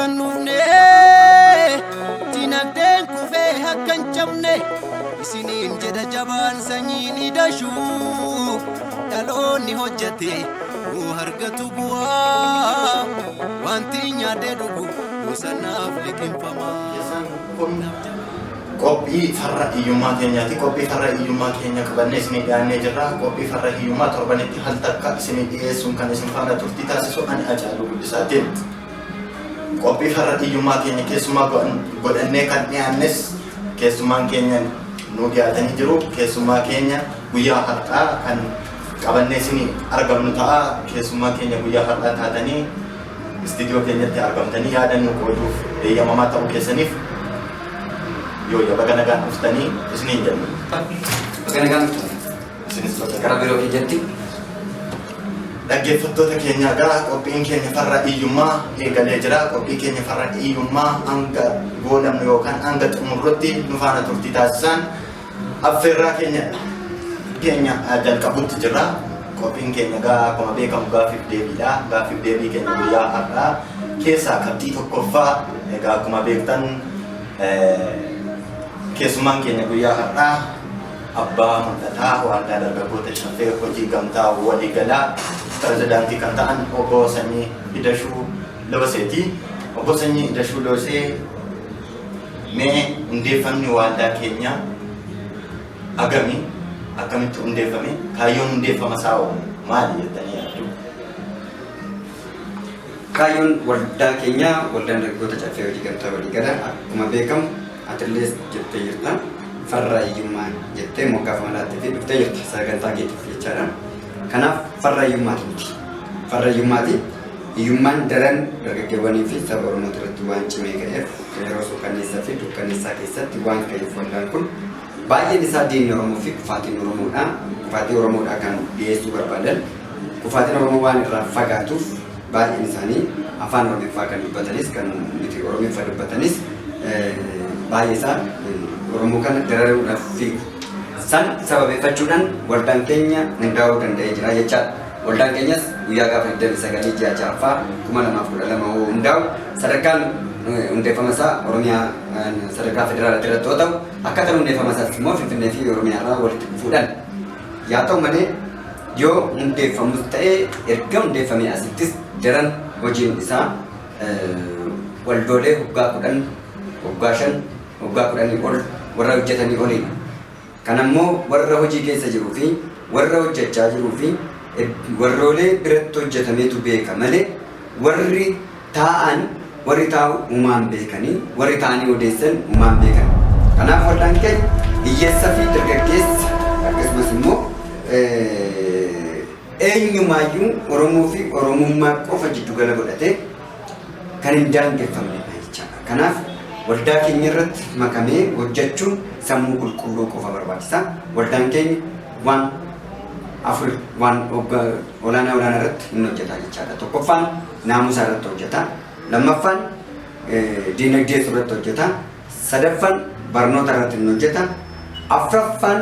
kan nuufne dinagdeen kufee hakkan cabne isiniin jedha jabaan sanyiin hidhashuu dhaloonni hojjete hargatu bu'aa wanti nyaadhee dhugu sanaaf liqinfamaa qophii farra hiyyummaa keenyaati. Qophii farra hiyyummaa keenya qabannee isinii dhiyaannee jirra. Qophii farra hiyyummaa torbanitti hal takka isinii dhiyeessuun kan isin faana turtii taasisu ani Hacaaluu Guddisaatiin. Qophii farra hiyyummaa keenya keessumaa godhannee kan dhiyaannes keessummaan keenya nu dhiyaatanii jiru. Keessummaa keenya guyyaa har'aa kan qabannee isinii argamnu ta'a. Keessummaa keenya guyyaa har'aa taatanii istiidiyoo keenyatti argamtanii yaadannoo qooduuf eeyyamamaa ta'uu keessaniif yo baga nagaan dhuftanii isiniin jennu. Baga nagaan dhuftanii isinis gara biroo keenyatti. Dhaggeeffattoota keenya gara qophiin keenya farra hiyyummaa eegalee jira. Qophii keenya farra hiyyummaa hanga goolabnu yookaan hanga xumurrutti nu faana turtii taasisan affeerraa keenya jalqabutti jira. Qophiin keenya akkuma beekamu gaaffiif deebiidha. Gaaffiif deebii keenya guyyaa har'aa keessaa qabxii tokkoffaa egaa akkuma beektan keessummaan keenya guyyaa har'aa abbaa mul'ataa waldaa dargaggoota Shaffee hojii gamtaa waliigalaa pirezidaantii kan ta'an obbo Sanyii Idashuu Loseeti. Obbo Sanyii Idashuu Losee mee hundeeffamni waldaa keenya akkamitti hundeeffame? Kaayyoon hundeeffama isaa maali jettanii yaaddu? Kaayyoon waldaa keenya waldaan dargaggoota Shaffee hojii gamtaa waliigalaa akkuma beekamu atilees jettee jirta farra hiyyummaa jettee moggaafama laattee fi dhuftee jirta sagantaa keetiif jechaadha. Kanaaf farra hiyyummaati miti. Farra hiyyummaati. Hiyyummaan daran dargaggeewwanii fi saba Oromoo irratti waan cimee ka'eef yeroo suukanneessaa fi dukkanneessaa keessatti waan ka'eef waldaan kun baay'een isaa diinni Oromoo fi kufaatiin Oromoodha. Kufaatii Oromoodha kan dhiyeessuu barbaadan. Kufaatiin Oromoo waan irraa fagaatuuf baay'een isaanii afaan Oromiffaa kan dubbatanis kan miti Oromiffaa dubbatanis baay'ee isaa Oromoo kana dararuudhaaf fiigu. San sababeeffachuudhaan waldaan keenya hundaa'uu danda'ee jira jechaadha. Waldaan keenyas guyyaa gaafa 29 ji'a 2012 hundaa'u sadarkaan hundeeffama isaa Oromiyaa sadarkaa federaalaatti irratti yoo ta'u akkaataan hundeeffama isaas immoo Finfinnee fi Oromiyaa irraa walitti dhufuudhaan yaa ta'u malee yoo hundeeffamus ta'ee erga hundeeffamee asittis daran hojiin isaa waldoolee waggaa 10 waggaa 5 waggaa 10 ol warra hojjetanii oliin kan ammoo warra hojii keessa jiruu fi warra hojjechaa jiruu fi warroolee biratti hojjetameetu beeka malee warri taa'u uumaan beekanii warri taa'anii odeessan uumaan beekan. Kanaaf waldaan keenya hiyyeessaa fi dargaggeessa akkasumas immoo eenyumaayyuu Oromoo fi Oromummaa qofa jiddugala godhatee kan hin daangeffamnedha jechaadha. Kanaaf waldaa keenya irratti makamee hojjechuun sammuu qulqulluu qofa barbaachisa. Waldaan keenya waan afur waan olaanaa irratti hin hojjeta jechaadha. Tokkoffaan naamusa irratti hojjeta. Lammaffaan diinagdee irratti hojjeta. Sadaffaan barnoota irratti hin hojjeta. Afuraffaan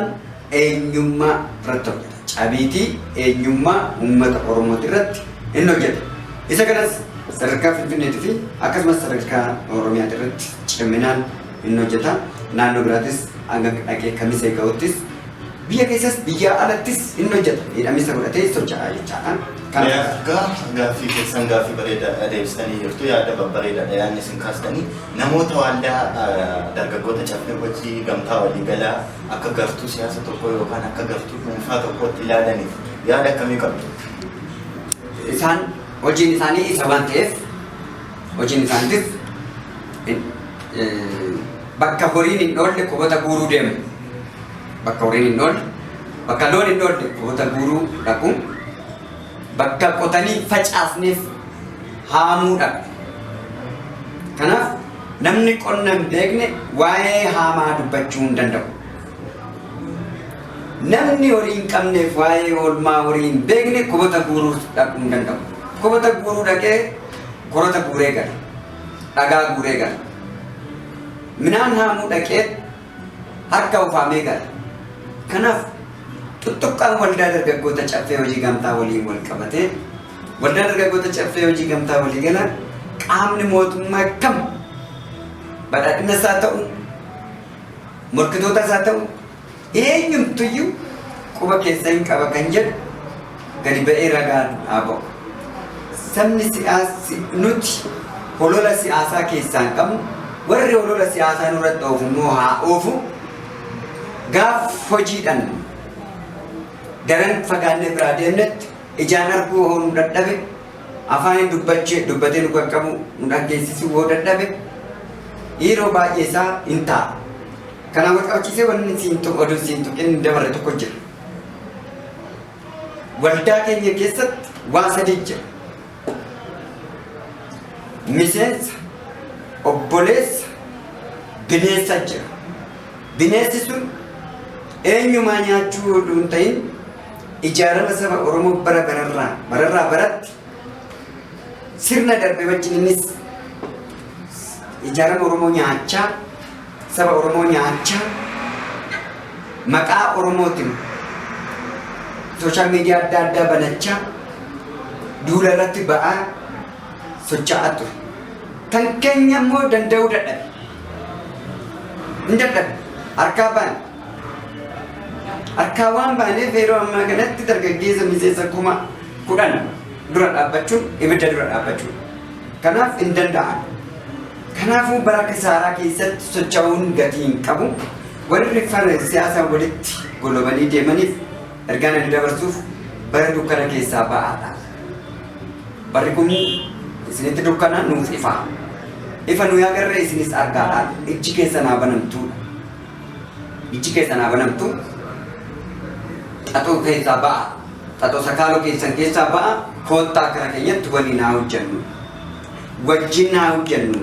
eenyummaa irratti hojjeta. Cabiitii eenyummaa uummata Oromoo irratti hin hojjeta. Isa kanas sadarkaa Finfinneetii fi akkasumas sadarkaa Oromiyaa irratti ciminaan hin hojjeta. Naannoo biraattis hanga dhaqee kamisee ga'uttis biyya keessas biyya alattis hin hojjeta. Hidhamisa godhatee socho'aa jechaadha. Gaaffii keessan gaaffii bareedaa deebistanii jirtu yaada babbareedaadha yaadni isin kaastanii namoota waldaa dargaggoota Shaffee hojii gamtaa waliigalaa akka gartuu siyaasa tokko yookaan akka gartuu dhuunfaa tokkotti ilaalaniif yaada akkamii qabdu? Isaan hojiin isaanii isa waan ta'eef hojiin isaaniitis bakka horiin hin oolle qubata guuruu deemu. Bakka horiin hin oolle bakka loon hin oolle qubata guuruu dhaqu. Bakka qotanii facaasneef haamuu dhaqu. Kanaaf namni qonna hin beekne waa'ee haamaa dubbachuu hin danda'u. Namni horii hin qabneef waa'ee oolmaa horii hin beekne qubata guuruu dhaquu hin danda'u. Qubata guuruu dhaqee korota guuree gala. Dhagaa guuree gala. Minaan haamuu dhaqee harka ufaamee gala. Kanaaf tuttuqqaan waldaa dargaggoota Shaffee hojii gamtaa waliin wal qabatee waldaa dargaggoota Shaffee hojii gamtaa walii gala qaamni mootummaa kam badhaadhina isaa ta'u morkitoota isaa ta'u eenyumtuyyuu quba keessa hin qaba kan jedhu gadi ba'ee ragaan haa ba'u. Sabni siyaasi nuti holola siyaasaa keessaa hin qabnu warri holola siyaasaa nurratti oofu immoo haa oofu. Gaaf hojiidhaan daran fagaannee biraa deemnetti ijaan arguu hoo nu dadhabe afaan dubbatee nu qaqqabu nu dhaggeessisuu hoo dadhabe yeroo baay'ee isaa hin ta'a. Kanaaf wal qabsiisee wanni oduu siin tuqin dabarre tokko jira. Waldaa keenya keessatti waa sadii jira. Miseensa, obboleessa, bineensa jira. Bineensi sun eenyumaa nyaachuu hin ta'in ijaarama saba Oromoo bararraa baratti sirna darbe wajjin innis ijaarama Oromoo nyaachaa saba Oromoo nyaachaa maqaa Oromootiin sooshaal miidiyaa adda addaa banachaa duula irratti ba'aa socho'aa ture. Kan keenya immoo danda'uu dadhabe. Hin dadhabe harkaa baane. Harkaa waan baaneef yeroo ammaa kanatti dargaggeessa miseensa 10,000 dura dhaabbachuun ibidda dura dhaabbachuun. Kanaaf hin danda'an. Kanaafuu bara kisaaraa keessatti socho'uun gatii hin qabu. Warri siyaasaa walitti golobanii deemaniif ergaan ani dabarsuuf bara dukkana keessaa ba'aadha. Barri kun isinitti dukkana nuuf ifa. Ifa nuyi agarree isinis argaadha. Ijji keessa naa banamtuudha. Ijji keessa naa banamtu xaxoo keessaa ba'a. Xaxoo sakaaloo keessaa ba'a. Koottaa kara keenyatti waliin haa hojjennu. Wajjin haa hojjennu.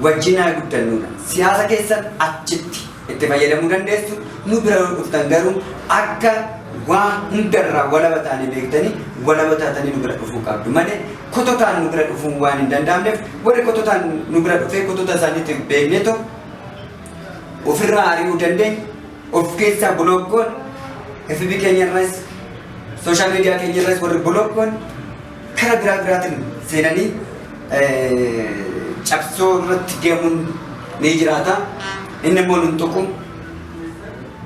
Wajjin haa guddannudha. Siyaasa keessan achitti itti fayyadamuu dandeessu. Nu bira dhuftan garuu akka waan hundarraa walaba taane beektanii walaba taatanii nu bira dhufuu qabdu malee kototaan nu bira dhufuun waan hin danda'amneef warri kototaan nu bira dhufee kotota isaaniitti beekneetoo ofirraa ari'uu dandeenya of keessaa bulokkoon FB keenyarras sooshaal miidiyaa keenyarras warri bulokkoon kara biraatiin seenanii cabsoo irratti deemuun ni jiraata. Inni immoo nun tuqu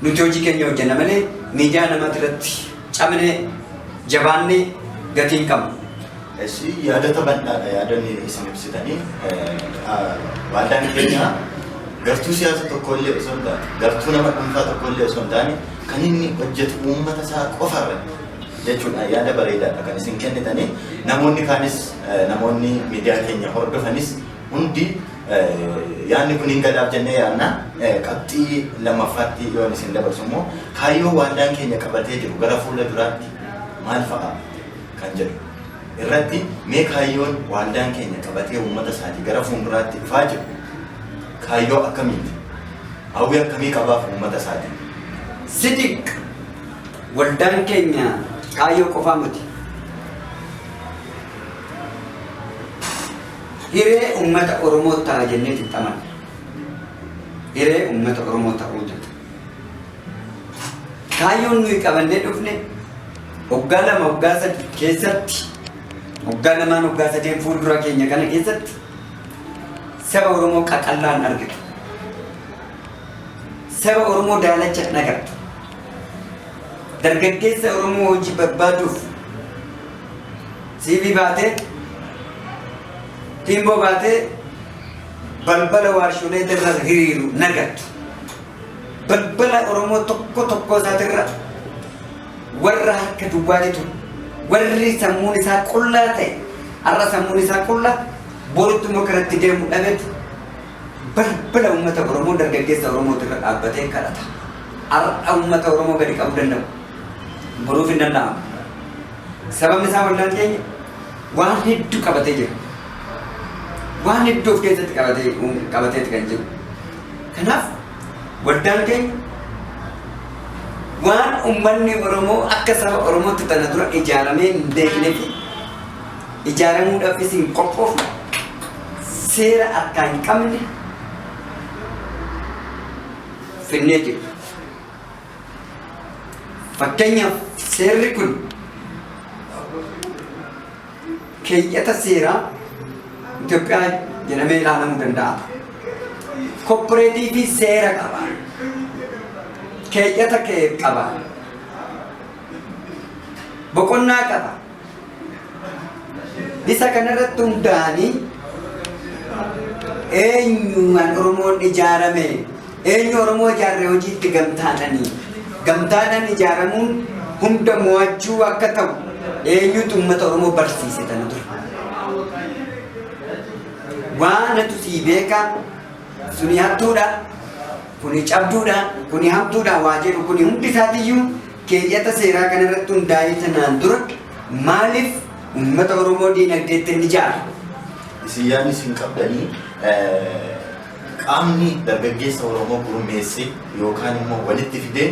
nuti hojii keenya hojjenna malee miidiyaa namaati irratti cabnee jabaannee gatii hin qabnu. Yaadata bal'aadha yaadonni isin ibsitanii waldaan keenya gartuu siyaasa tokkollee osoo hin taane gartuu nama dhuunfaa tokkollee osoo hin taane kan inni hojjetu uummata isaa qofarra jechuudha. Yaada bareedaadha kan isin kennitanii namoonni kaanis namoonni miidiyaa keenya hordofanis hundi yaadni kun hin gadaaf jennee yaadna. Qabxii lammaffaatti yoon isin dabarsu immoo kaayyoo waldaan keenya qabatee jiru gara fuula duraatti maal fa'a kan jedhu irratti mee kaayyoon waldaan keenya qabatee uummata isaatii gara fuulduraatti dhufaa jiru kaayyoo akkamiiti? Hawwii akkamii qabaaf uummata isaatii? Sidiq waldaan keenya kaayyoo qofaa miti. Hiree uummata Oromoo ta'a jennee xixxaman. Hiree uummata Oromoo ta'uu jira. Kaayyoon nuyi qabannee dhufne waggaa 2 waggaa 3 keessatti waggaa 2 waggaa 3 fuuldura keenya kana keessatti saba Oromoo qaqallaan argitu. Saba Oromoo daalacha nagartu. Dargaggeessa Oromoo hojii barbaaduuf CV baatee timboo baatee balbala warsholee irra hiriiru nagartu. Balbala Oromoo tokko isaatirra warra harka duwwaatitu warri sammuun isaa qullaa ta'e har'a sammuun isaa qullaa borutti immoo karatti deemu dhabeetu balbala uummata Oromoo dargaggeessa Oromootirra dhaabbatee kadhata. Har'a uummata Oromoo gadi qabuu danda'u boruuf hin danda'amu. Sababni isaa waldaan keenya waan hedduu qabatee jira. Waan hedduu of keessatti qabateeti kan jiru. Kanaaf waldaan keenya waan uummanni Oromoo akka saba Oromootti tana dura ijaaramee hin beeknee fi ijaaramuudhaafis hin qophoofne seera harkaa hin qabne finnee jiru. Fakkeenyaaf seerri kun keeyyata seeraa Itoophiyaa jedhamee ilaalamuu danda'a. Kooppareetiivii seera qaba. Keeyyata qaba. Boqonnaa qaba. Isa kanarratti hundaa'anii eenyumaan Oromoon ijaarame eenyu Oromoo ijaarre hojiitti gamtaadhanii gamtaadhaan ijaaramuun hunda mo'achuu akka ta'u eenyutu uummata Oromoo barsiise tana ture. Waan atu sii beeka suni hattuudha kuni cabduudha kuni hamtuudha waa jedhu kuni hundi isaatiiyyuu keeyyata seeraa kanarratti hundaa'ee tanaan dura maaliif uummata Oromoo diinagdeetti inni ijaara? Isin isin qabdanii qaamni dargaggeessa Oromoo gurmeesse yookaan immoo walitti fidee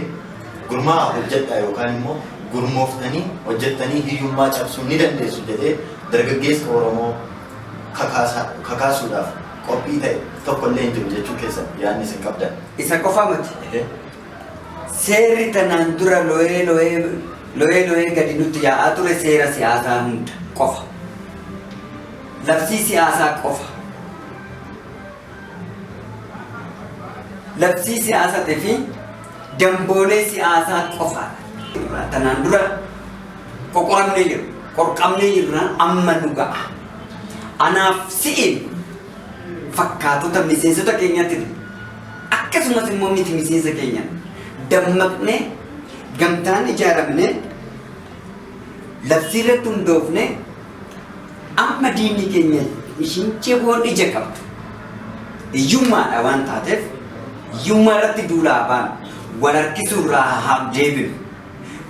gurmaa hojjedha yookaan immoo gurmooftanii hojjettanii hiyyummaa cabsuu ni dandeessu jedhee dargaggeessa Oromoo kakaasuudhaaf qophii ta'e tokko illee hin jiru jechuu keessan yaadni isin qabdan. Isa qofa miti. Seerri tanaan dura lo'ee gadi nutti yaa'aa ture seera siyaasaa hunda qofa. Labsii siyaasaa qofa. Labsii siyaasaa fi damboolee siyaasaa qofa. Tanaan dura qoqqoramnee jiru. Qorqamnee jirra amma nu ga'a. Anaaf si'in fakkaatota miseensota keenyatti akkasumas immoo miti miseensa keenya dammaqnee gamtaan ijaaramne labsii irratti hundoofne amma diinni keenya ishiin ceeboon ija qabdu iyyummaadha waan taateef iyyummaa irratti duulaa baanu wal harkisuu irraa haa deebinu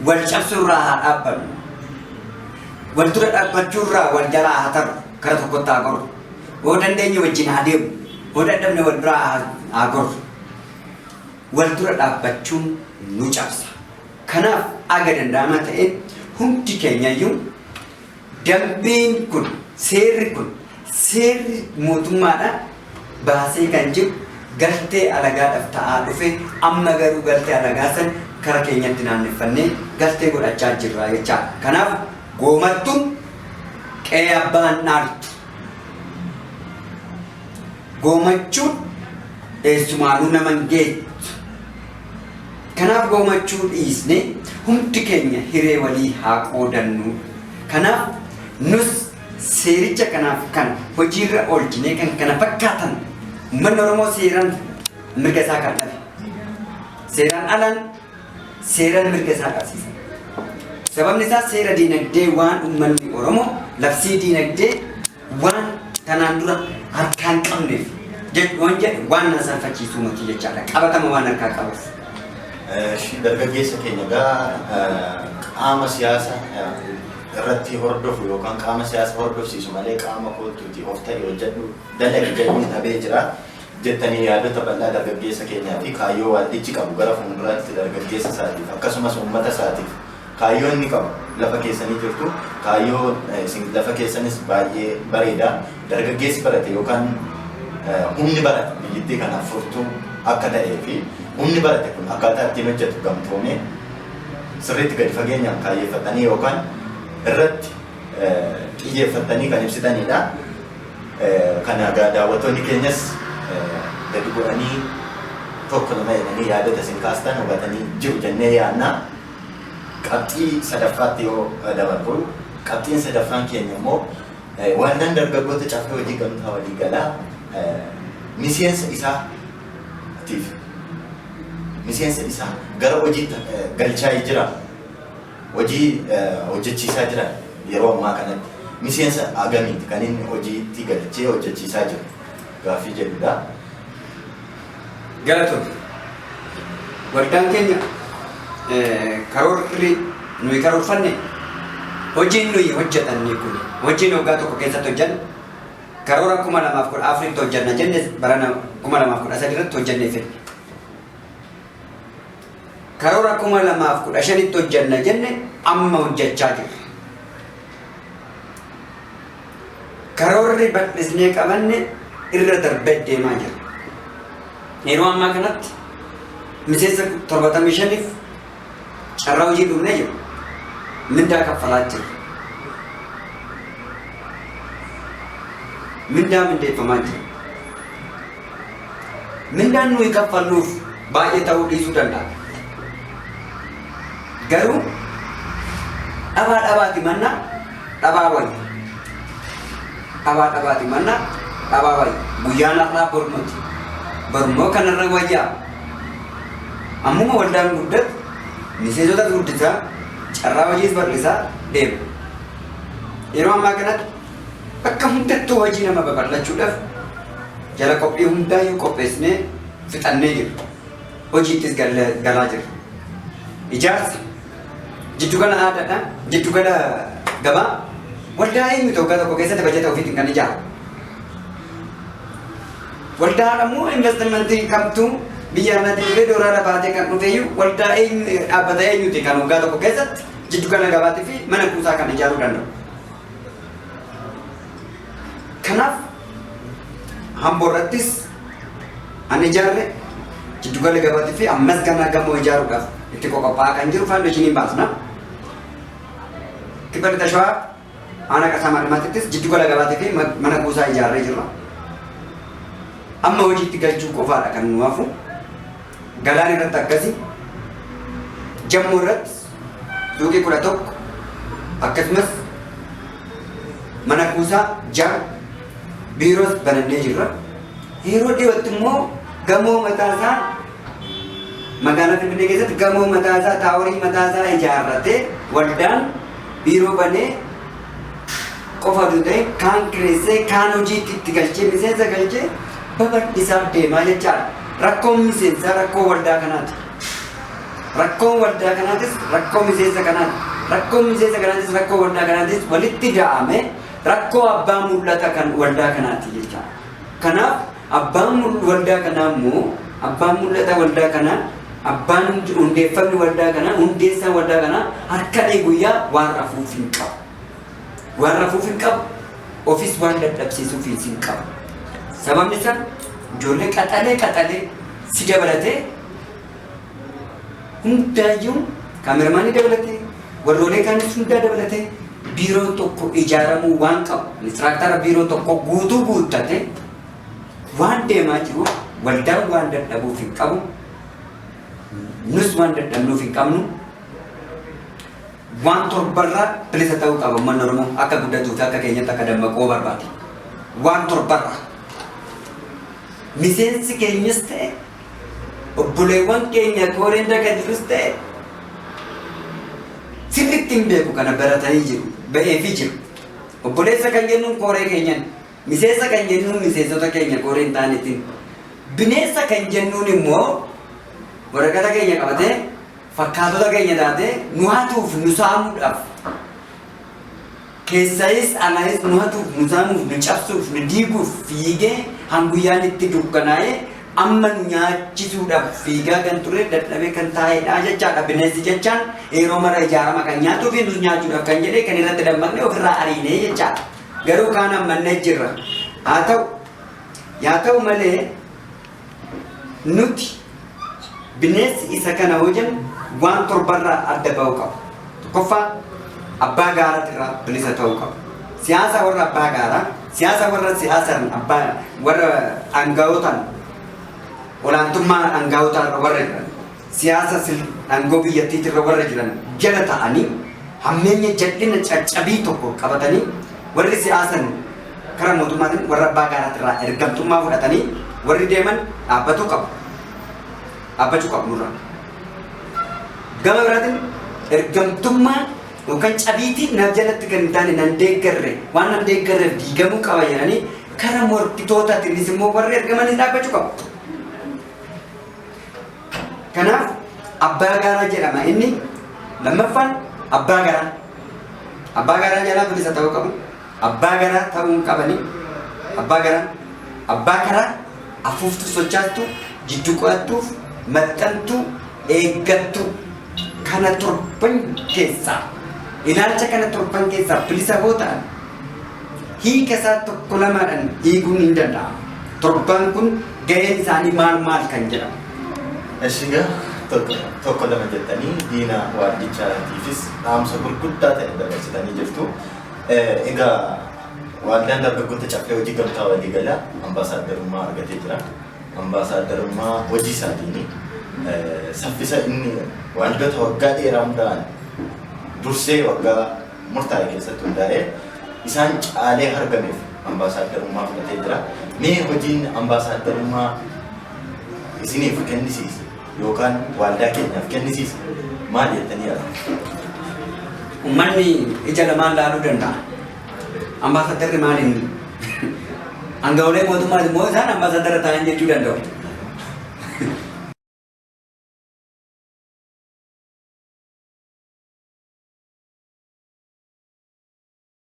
wal cabsuu irraa haa dhaabbannu wal dura dhaabbachuu irraa wal jalaa haa taru kara tokkotti haa gorru oo dandeenye wajjin haa deemu oo dadhabne wal biraa haa gorru wal dura dhaabbachuun nu cabsa. Kanaaf aga danda'ama ta'e hundi keenyayyuu dambiin kun seerri mootummaadhaan baasee kan jiru galtee alagaadhaaf ta'aa dhufe amma garuu galtee alagaa san kara keenyatti naanneffannee galtee godhachaa jirra jechaadha. Kanaaf goomattuun qe'ee abbaan dhaaltu. Goomachuun eessumaanuu nama hin geessu. Kanaaf goomachuu dhiisne hundi keenya hiree walii haa qoodannu. Kanaaf nus seericha kanaaf kan hojiirra oolchine kan kana fakkaatan uummanni Oromoo seeraan mirga isaa kan dhabe. Seeraan alaan seeraan mirga isaa qabsiisa. Sababni isaa seera diinagdee waan uummanni Oromoo labsii diinagdee waan tanaan dura harkaan qabneef jedhu waan na salphachiisuu miti jechaadha. Qabatama waan harkaa qabuuf. Dargaggeessa keenya qaama siyaasa irratti hordofu yookaan qaama siyaasa hordofsiisu malee qaama kootuuti of ta'e hojjedhu dalagi jedhuun dhabee jira jettanii yaadota bal'aa dargaggeessa keenyaa fi kaayyoo waaddichi qabu gara fuulduraatti dargaggeessa isaatiif akkasumas uummata isaatiif kaayyoo inni qabu lafa keessanii jirtu kaayyoo isin lafa keessanis baay'ee bareedaa dargaggeessi barate yookaan humni barate biyyattii kanaaf furtuu akka ta'ee fi humni barate kun akkaataa ittiin hojjetu gamtoomee sirriitti gadi fageenyaan kaayyeeffatanii yookaan irratti xiyyeeffatanii kan ibsitanidha. Kana daawwattoonni keenyas gadi godhanii tokko nama jedhanii yaadota isin kaastan hubatanii jiru jennee yaadna. Qabxii sadaffaatti yoo dabarru qabxiin sadaffaan keenya immoo waan dargaggoota caffee hojii gamtaa walii galaa miseensa isaatiif miseensa isaa gara hojiitti galchaa jira. Hojii hojjechiisaa jira yeroo ammaa kanatti miseensa agamiiti kan inni hojiitti galchee hojjechiisaa jiru gaaffii jedhudha. Galatoon waldaan keenya karoorri nuyi karoorfanne hojiin nuyi hojjetanne kun hojiin waggaa tokko keessatti hojjanne karoora 2014 hojjanna jenne barana 2013 irratti hojjannee fedhe. Karoora 2015 hojjanna jenne amma hojjechaa jirra. Karoorri bal'isnee qabanne irra darbee deemaa jira. Yeroo ammaa kanatti miseensa 75f carraa hojii dhumnee jiru. Mindaa kaffalaa jiru. mindaa mindeeffamaa jira. Mindaan nuyi kaffalluuf baay'ee ta'uu dhiisuu danda'a. Garuu dhabaati manna dhabaa wayi. Dhabaati manna dhabaa wayi. Guyyaan har'aa bormoti. Bormoo kanarra wayyaa. Ammuma waldaan guddatu miseensota guddisaa carraa hojiis bal'isaa deema. Yeroo ammaa kanatti bakka hundattuu hojii nama babal'achuudhaaf jala qophii hundaayyuu qopheessinee fixannee jiru. Hojiittis galaa jiru. Ijaarsa jiddugala aadaadha. Jiddugala gabaa waldaa eenyu tokko keessatti bajeta ofiitiin kan ijaaru. Waldaan ammoo investimentii kamtuu biyya kanatti dhufee dooraa baatee kan dhufeeyyuu waldaa eenyu dhaabbata eenyuti kan waggaa tokko keessatti jiddugala gabaatii fi mana kuusaa kan ijaaruu danda'u. Kanaaf Amboo irrattis an ijaarre jiddugala gabaatii fi ammas ganaa gamoo ijaaruudhaaf itti qophaa'aa kan jiru faawundeeshiniin baasna. Kibba Lixa Shawaa aanaa Qasaa Maadhimaatittis jiddugala gabaatii fi mana kuusaa ijaarree jirra. Amma hojiitti galchuu qofaadha kan nu hafu. Galaan irratti akkasii Jammoo irratti suuqii 11 akkasumas mana kuusaa 6 biiroos banannee jirra. Yeroo dhiyootti immoo gamoo mataasaa magaalaa Finfinnee keessatti gamoo mataasaa taaworii mataasaa ijaarratee waldaan biiroo banee qofa ta'e kaan kireessee kaan hojiitti itti galchee miseensa galchee babal'isaa deemaa jechaadha. Rakkoon miseensaa rakkoo waldaa kanaati. Rakkoon waldaa kanaatis rakkoo miseensa kanaati. Rakkoon miseensa kanaatis rakkoo waldaa kanaatis walitti da'ame rakkoo abbaa mul'ata kan waldaa kanaati jechaadha. Kanaaf abbaan waldaa kanaa immoo abbaan mul'ata waldaa kanaa abbaan hundeeffamni waldaa kanaa hundeessaan waldaa kanaa harka guyyaa waan rafuuf hin qabu. Waan rafuuf hin qabu ofis waan dadhabsiisuuf hin qabu. Sababni isaa ijoollee qaxalee si dabalatee hundaayyuu kaameraamaanii dabalatee warroolee kaanis hundaa dabalatee biiroo tokko ijaaramuu waan qabu inistiraktara biiroo tokko guuttate waan deemaa jiru waldaan waan dadhabuuf hin qabu nus waan dadhabnuuf hin qabnu waan torbarraa bilisa ta'uu qaba uummanni Oromoo akka guddatuuf akka keenyatti akka dammaquu barbaade waan torbarraa miseensi keenyas ta'e obboleewwan keenya kooreen dagadus ta'e sirriitti hin beeku kana baratanii jiru ba'eefii jiru obboleessa kan jennuun kooree keenyan miseensa kan jennuun miseensota keenya kooree hin taanetiin bineensa kan jennuun immoo waraqata keenya qabatee fakkaatota keenya taatee nu hatuuf nu saamuudhaaf keessayis alaayis nu hatuuf nu saamuuf nu cabsuuf nu diiguuf fiigee hanguyyaan itti dukkanaa'ee amma nu nyaachisuudhaaf fiigaa kan ture dadhabee kan taa'edha jechaadha. Bineensi jechaan yeroo mara ijaarama kan nyaatuu fi nus nyaachuudhaaf kan jedhee kan irratti dammaqnee ofirraa ariinee jechaadha. Garuu kaan ammannee jirra. Haa ta'u malee nuti bineensi isa kana hojjennu waan torbarraa adda ba'uu qabu. Tokkoffaa abbaa gaaratirraa bilisa ta'uu qabu. Siyaasa warra abbaa gaaraa, siyaasa warra siyaasan abbaa warra aanga'ootaan olaantummaa aanga'ootaan warra jiran, siyaasa aangoo biyyattiitirra warra jiran jala ta'anii hammeenya jal'ina caccabii tokko qabatanii warri siyaasan karaa mootummaatiin warra abbaa gaaratirraa ergamtummaa fudhatanii warri deeman dhaabbachuu qabu nurra. Gama biraatiin ergamtummaa yookaan cabiitii na jalatti kan hin taane nan deeggarre waan nan deeggarreef diigamuu qaba jedhanii karaa morkitootaatiinis immoo warri ergamanis dhaabbachuu qabu. Kanaaf abbaa gaaraa jedhama inni lammaffaan abbaa garaa jalaa bilisa ta'uu qabu. Abbaa garaa ta'uu hin qabanii abbaa karaa afuuftu sochaattu jiddu qo'attuuf maxxantuu eeggattu kana torban keessaa ilaalcha kana torban keessaa bilisa hoo ta'an hiika isaa tokko lamaadhaan hiikuun hin danda'amu. Torban kun gaheen isaanii maal kan jedhamu. Ashiga tokko lama jettanii diina waaddichaatiifis dhaamsa gurguddaa ta'e dabarsitanii jirtu. Egaa waldaan dargaggoota caffee hojii gamtaa waliigalaa ambaasaaddarummaa argatee jira. Ambaasaaddarummaa hojii isaatiin saffisa inni wantoota waggaa dheeraa hundaan dursee waggaa murtaa'e keessatti hundaa'ee isaan caalee argameef ambaasaaddarummaa fudhatee jira. Mee hojiin ambaasaaddarummaa isiniif kennisiise yookaan waldaa keenyaaf kennisiise maal jettanii yaaddu? Uummanni ija lamaan laaluu danda'a. Ambaasaddarri maaliin hanga'oolee mootummaa immoo isaan ambaasaddara ta'an jechuu danda'u.